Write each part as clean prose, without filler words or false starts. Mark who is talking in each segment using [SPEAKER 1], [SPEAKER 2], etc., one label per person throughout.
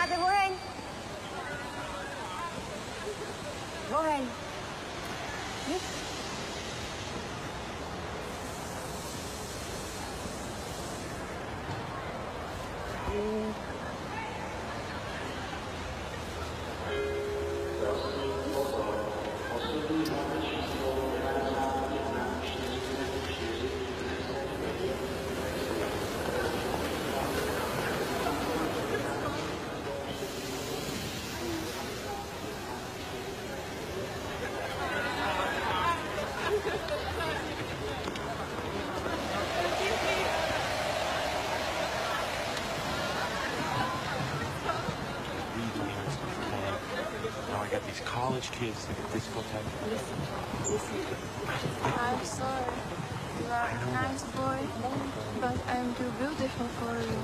[SPEAKER 1] natin, Moren. Moren.
[SPEAKER 2] Now I got these college kids like a discotheque.
[SPEAKER 3] Listen. I'm sorry. You are a nice boy, but I'm too beautiful for you.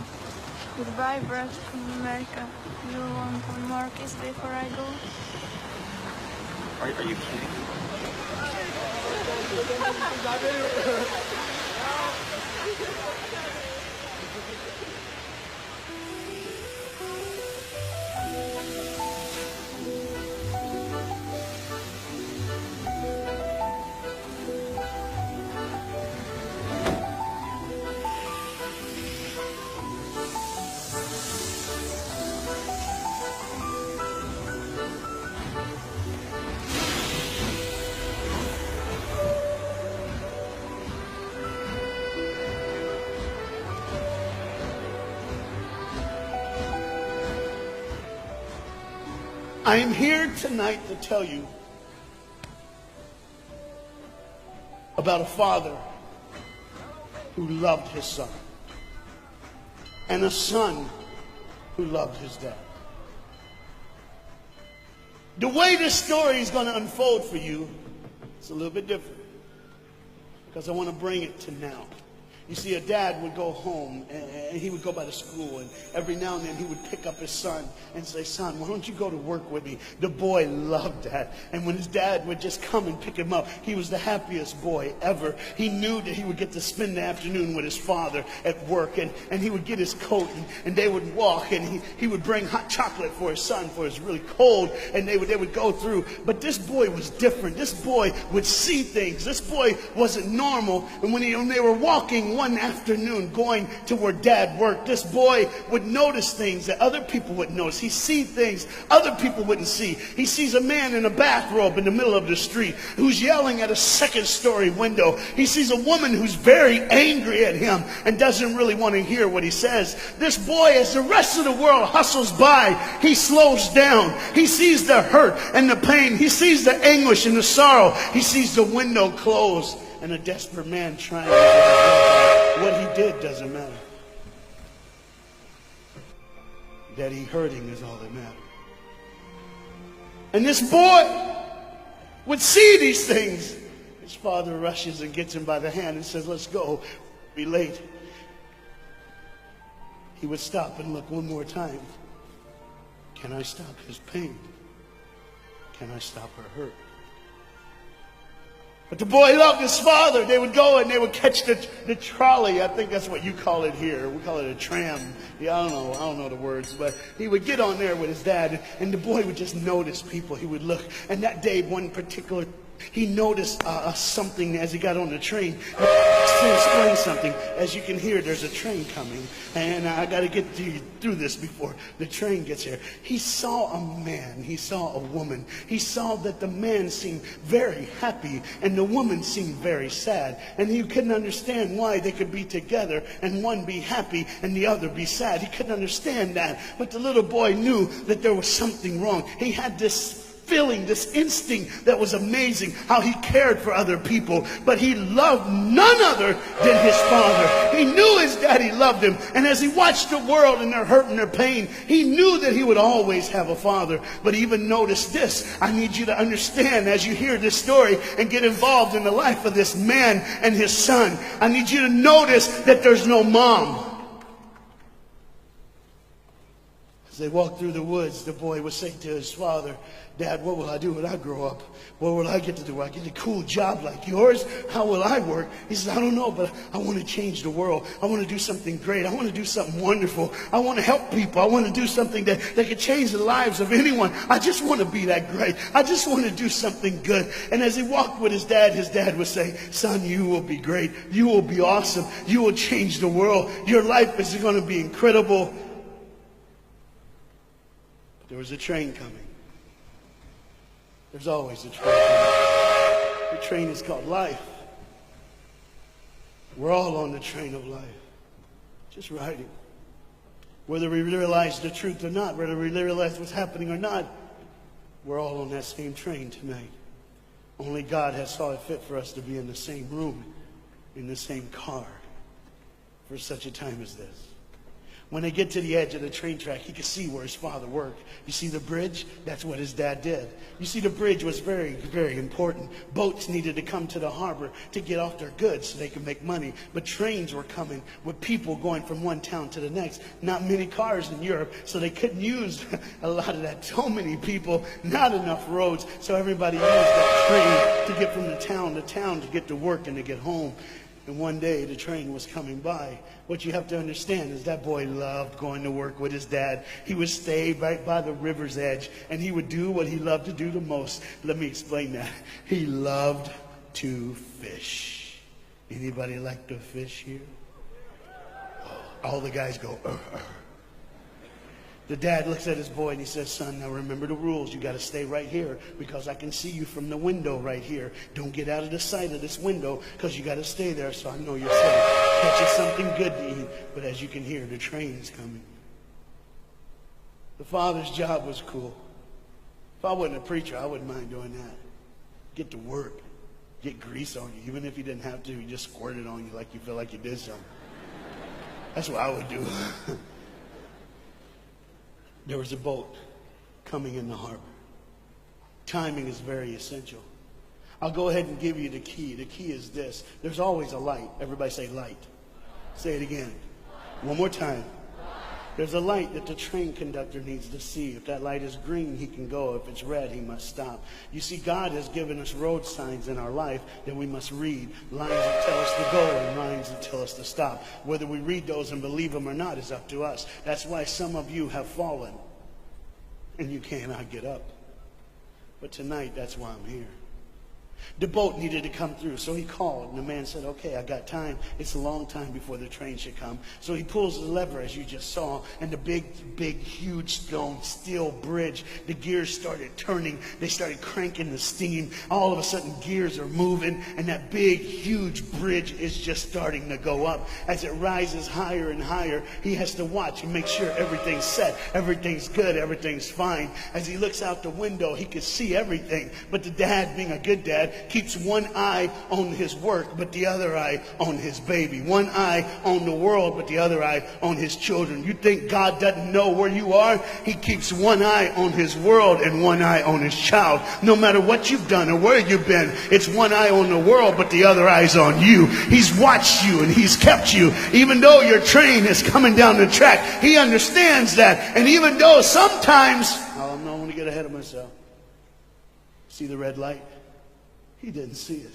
[SPEAKER 3] Goodbye, brother from America. You want one more kiss before I go?
[SPEAKER 2] Are you kidding me?
[SPEAKER 4] I am here tonight to tell you about a father who loved his son and a son who loved his dad. The way this story is going to unfold for you is a little bit different because I want to bring it to now. You see, a dad would go home and he would go by the school, and every now and then he would pick up his son and say, "Son, why don't you go to work with me?" The boy loved that. And when his dad would just come and pick him up, he was the happiest boy ever. He knew that he would get to spend the afternoon with his father at work, and he would get his coat and they would walk, and he would bring hot chocolate for his son for it's really cold, and they would go through. But this boy was different. This boy would see things. This boy wasn't normal. And when they were walking one afternoon going to where dad worked, this boy would notice things that other people wouldn't notice. He sees things other people wouldn't see. He sees a man in a bathrobe in the middle of the street who's yelling at a second-story window. He sees a woman who's very angry at him and doesn't really want to hear what he says. This boy, as the rest of the world hustles by, he slows down. He sees the hurt and the pain. He sees the anguish and the sorrow. He sees the window closed and a desperate man trying to get away. What he did doesn't matter. That he hurting is all that matters. And this boy would see these things. His father rushes and gets him by the hand and says, "Let's go. We'll be late." He would stop and look one more time. Can I stop his pain? Can I stop her hurt? But the boy loved his father. They would go and they would catch the trolley. I think that's what you call it here. We call it a tram. Yeah, I don't know the words. But he would get on there with his dad, and the boy would just notice people. He would look. And that day, one particular, he noticed something as he got on the train. To explain something, as you can hear, there's a train coming, and I got to get through this before the train gets here. He saw a man, he saw a woman. He saw that the man seemed very happy and the woman seemed very sad, and he couldn't understand why they could be together and one be happy and the other be sad. He couldn't understand that, but the little boy knew that there was something wrong. He had this feeling, this instinct that was amazing, how he cared for other people, but he loved none other than his father. He knew his daddy loved him, and as he watched the world and their hurt and their pain, he knew that he would always have a father. But even notice this, I need you to understand as you hear this story and get involved in the life of this man and his son, I need you to notice that there's no mom. As they walked through the woods, the boy would say to his father, Dad, what will I do when I grow up? What will I get to do? Will I get a cool job like yours? How will I work? He says, I don't know, but I want to change the world. I want to do something great. I want to do something wonderful. I want to help people. I want to do something that could change the lives of anyone. I just want to be that great. I just want to do something good. And as he walked with his dad would say, son, you will be great. You will be awesome. You will change the world. Your life is going to be incredible. But there was a train coming. There's always a train coming. The train is called life. We're all on the train of life, just riding. Whether we realize the truth or not, whether we realize what's happening or not, we're all on that same train tonight. Only God has saw it fit for us to be in the same room, in the same car, for such a time as this. When they get to the edge of the train track, he could see where his father worked. You see the bridge? That's what his dad did. You see, the bridge was very, very important. Boats needed to come to the harbor to get off their goods so they could make money. But trains were coming with people going from one town to the next. Not many cars in Europe, so they couldn't use a lot of that. So many people, not enough roads. So everybody used that train to get from the town to town to get to work and to get home. And one day the train was coming by. What you have to understand is that boy loved going to work with his dad. He would stay right by the river's edge, and he would do what he loved to do the most. Let me explain that. He loved to fish. Anybody like to fish here? All the guys go, The dad looks at his boy and he says, son, now remember the rules. You got to stay right here because I can see you from the window right here. Don't get out of the sight of this window because you got to stay there so I know you're safe. Catch you something good to eat. But as you can hear, the train's coming. The father's job was cool. If I wasn't a preacher, I wouldn't mind doing that. Get to work. Get grease on you. Even if you didn't have to, you just squirt it on you like you feel like you did something. That's what I would do. There was a boat coming in the harbor. Timing is very essential. I'll go ahead and give you the key. The key is this. There's always a light. Everybody say light. Say it again. One more time. There's a light that the train conductor needs to see. If that light is green, he can go. If it's red, he must stop. You see, God has given us road signs in our life that we must read. Lines that tell us to go and lines that tell us to stop. Whether we read those and believe them or not is up to us. That's why some of you have fallen and you cannot get up. But tonight, that's why I'm here. The boat needed to come through, so he called, and the man said, okay, I got time. It's a long time before the train should come. So he pulls the lever, as you just saw, and the big, huge steel bridge, the gears started turning. They started cranking the steam. All of a sudden, gears are moving, and that big, huge bridge is just starting to go up. As it rises higher and higher, he has to watch and make sure everything's set, everything's good, everything's fine. As he looks out the window, he can see everything, but the dad, being a good dad, keeps one eye on his work, but the other eye on his baby. One eye on the world, but the other eye on his children. You think God doesn't know where you are? He keeps one eye on his world and one eye on his child. No matter what you've done or where you've been, it's one eye on the world, but the other eye's on you. He's watched you and he's kept you. Even though your train is coming down the track, he understands that. And even though sometimes, I don't want to get ahead of myself. See the red light? He didn't see it.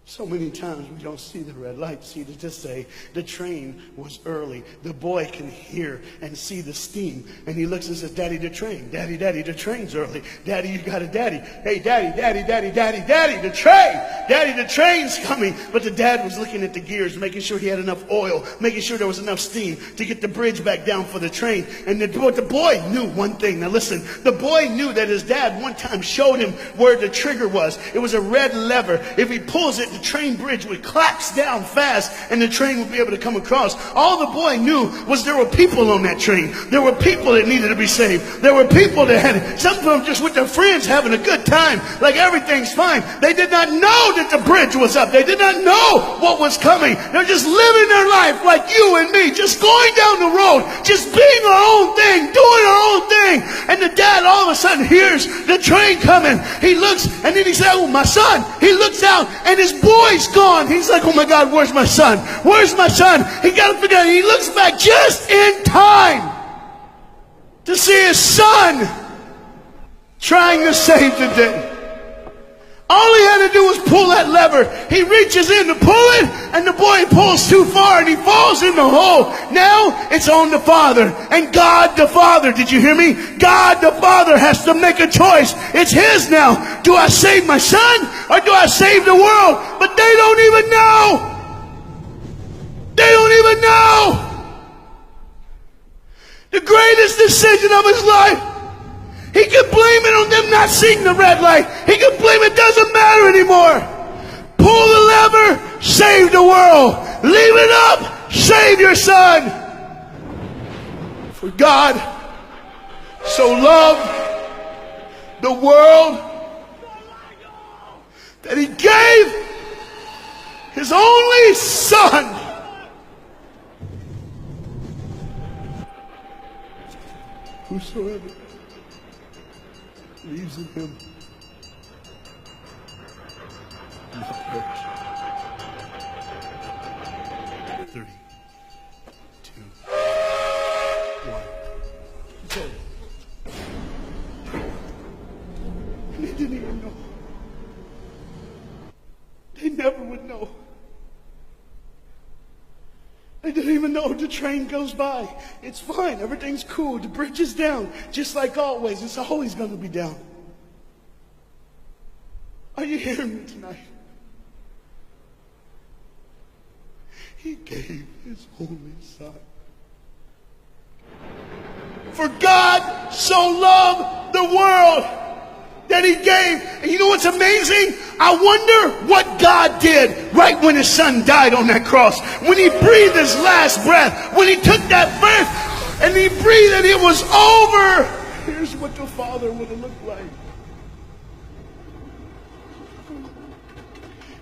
[SPEAKER 4] So many times we don't see the red light. See, to just say the train was early. The boy can hear and see the steam. And he looks and says, Daddy, the train. Daddy, the train's early. Daddy, you got a daddy. Hey, Daddy, the train. Daddy, the train's coming. But the dad was looking at the gears, making sure he had enough oil, making sure there was enough steam to get the bridge back down for the train. And the boy knew one thing. Now listen, the boy knew that his dad one time showed him where the trigger was. It was a red lever. If he pulls it, the train bridge would collapse down fast and the train would be able to come across. All the boy knew was there were people on that train. There were people that needed to be saved. There were people that had, some of them just with their friends having a good time, like everything's fine. They did not know that the bridge was up. They did not know what was coming. They're just living their life like you and me, just going down the road, just being our own thing, doing our own thing. And the dad all of a sudden hears the train coming. He looks and then he said, oh, my son. He looks out and his boy's gone. He's like, oh my God, where's my son? Where's my son? He got to figure out. He looks back just in time. to see his son trying to save the day. All he had to do was pull that lever. He reaches in to pull it, and the boy pulls too far, and he falls in the hole. Now it's on the Father. And God the Father, did you hear me? God the Father has to make a choice. It's his now. Do I save my son, or do I save the world? But they don't even know. They don't even know. The greatest decision of his life. He could blame it on them not seeing the red light. He could blame it doesn't matter anymore. Pull the lever, save the world. Leave it up, save your son. For God so loved the world that he gave his only son. Whosoever believes in him will not perish. 3, 2, 1. So, they didn't even know. They never would know. They didn't even know the train goes by. It's fine. Everything's cool. The bridge is down. Just like always. It's always going to be down. Are you hearing me tonight? He gave his only son. For God so loved the world that he gave. And you know what's amazing? I wonder what God did right when his son died on that cross. When he breathed his last breath. When he took that breath and he breathed and it was over. Here's what the Father would have looked like.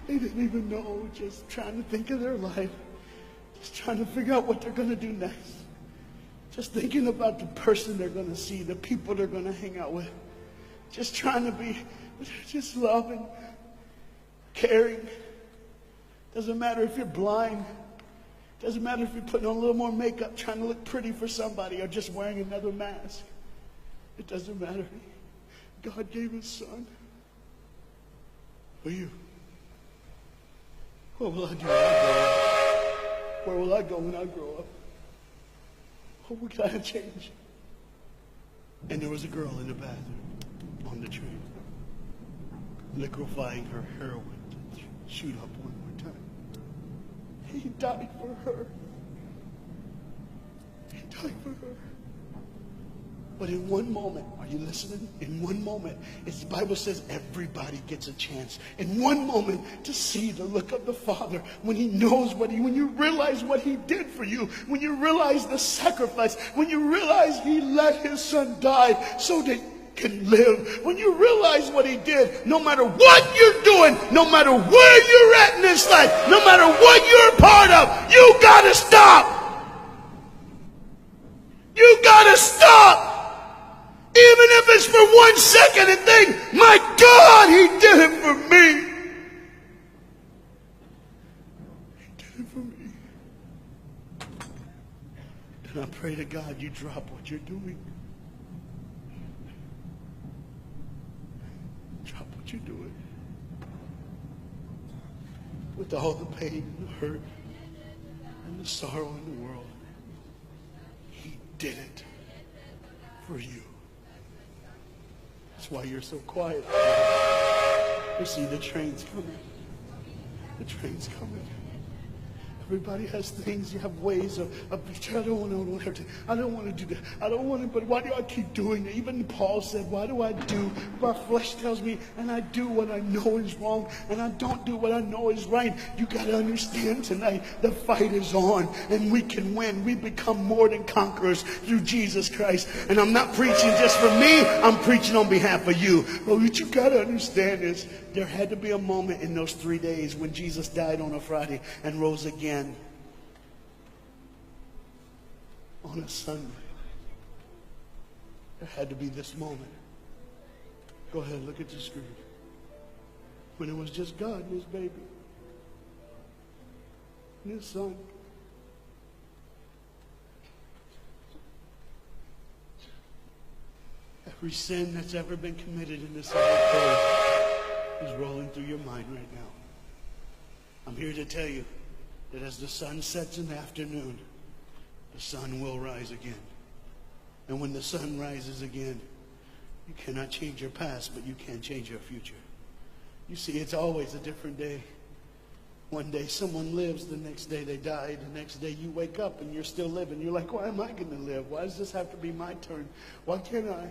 [SPEAKER 4] They didn't even know, just trying to think of their life. Just trying to figure out what they're going to do next. Just thinking about the person they're going to see, the people they're going to hang out with. Just trying to be, just loving, caring. Doesn't matter if you're blind. Doesn't matter if you're putting on a little more makeup, trying to look pretty for somebody, or just wearing another mask. It doesn't matter. God gave his son for you. What will I do when I grow up? Where will I go when I grow up? What will I change? And there was a girl in the bathroom on the train, liquefying her heroin to shoot up one more time. He died for her. He died for her. But in one moment, are you listening? In one moment, as the Bible says, everybody gets a chance. In one moment, to see the look of the Father when he knows when you realize what he did for you, when you realize the sacrifice, when you realize he let his son die so that can live, when you realize what he did, no matter what you're doing, no matter where you're at in this life, no matter what you're a part of, you gotta stop. You gotta stop. Even if it's for 1 second and think, my God, he did it for me. He did it for me. And I pray to God you drop what you're doing. Drop what you're doing. With all the pain and the hurt and the sorrow in the world, he did it for you. That's why you're so quiet. You see, the train's coming. The train's coming. Everybody has things. You have ways of I don't want to do that. I don't want to, but why do I keep doing it? Even Paul said, why do I do? My flesh tells me, and I do what I know is wrong, and I don't do what I know is right. You got to understand tonight, the fight is on, and we can win. We become more than conquerors through Jesus Christ. And I'm not preaching just for me. I'm preaching on behalf of you. But what you got to understand is, there had to be a moment in those 3 days when Jesus died on a Friday and rose again on a Sunday. There had to be this moment. Go ahead, look at the screen. When it was just God and his baby and his son. Every sin that's ever been committed in this earth is rolling through your mind right now. I'm here to tell you that as the sun sets in the afternoon, the sun will rise again. And when the sun rises again, you cannot change your past, but you can change your future. You see, it's always a different day. One day someone lives, the next day they die, the next day you wake up and you're still living. You're like, why am I going to live? Why does this have to be my turn? Why can't I?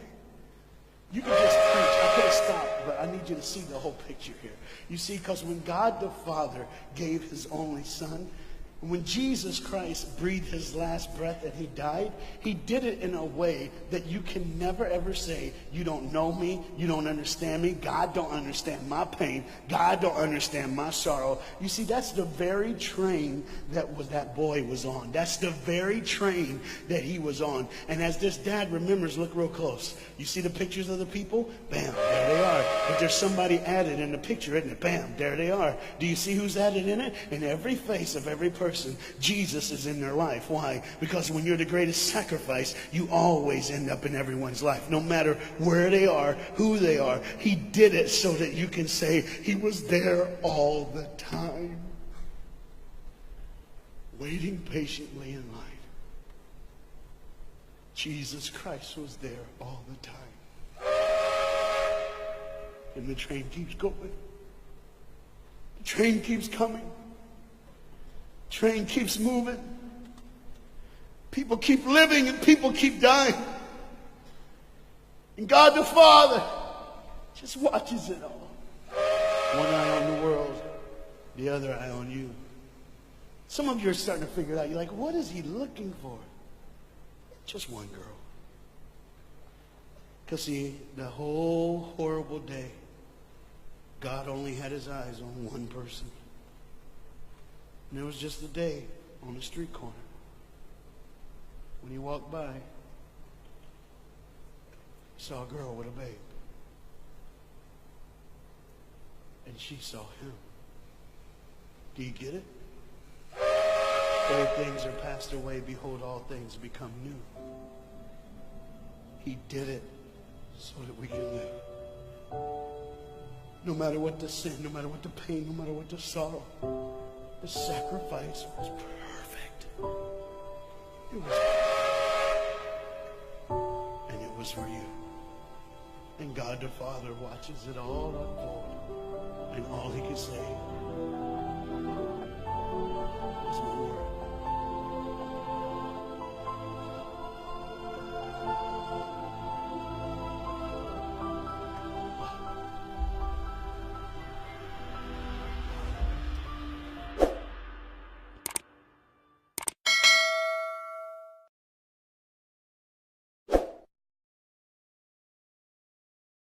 [SPEAKER 4] You can just preach. I could have stopped, but I need you to see the whole picture here. You see, because when God the Father gave his only Son, when Jesus Christ breathed his last breath and he died, he did it in a way that you can never ever say, you don't know me, you don't understand me, God don't understand my pain, God don't understand my sorrow. You see, that's the very train that boy was on. That's the very train that he was on. And as this dad remembers, look real close. You see the pictures of the people? Bam, there they are. But there's somebody added in the picture, isn't it? Bam, there they are. Do you see who's added in it? In every face of every person, Jesus is in their life. Why? Because when you're the greatest sacrifice, you always end up in everyone's life. No matter where they are, who they are. He did it so that you can say he was there all the time. Waiting patiently in line. Jesus Christ was there all the time. And the train keeps going. The train keeps coming. Train keeps moving. People keep living and people keep dying. And God the Father just watches it all. One eye on the world, the other eye on you. Some of you are starting to figure it out. You're like, what is he looking for? Just one girl. Because see, the whole horrible day, God only had his eyes on one person. And it was just a day on the street corner. When he walked by, he saw a girl with a babe. And she saw him. Do you get it? Old things are passed away. Behold, all things become new. He did it so that we can live. No matter what the sin, no matter what the pain, no matter what the sorrow, the sacrifice was perfect. It was perfect. And it was for you. And God the Father watches it all unfold. And all he can say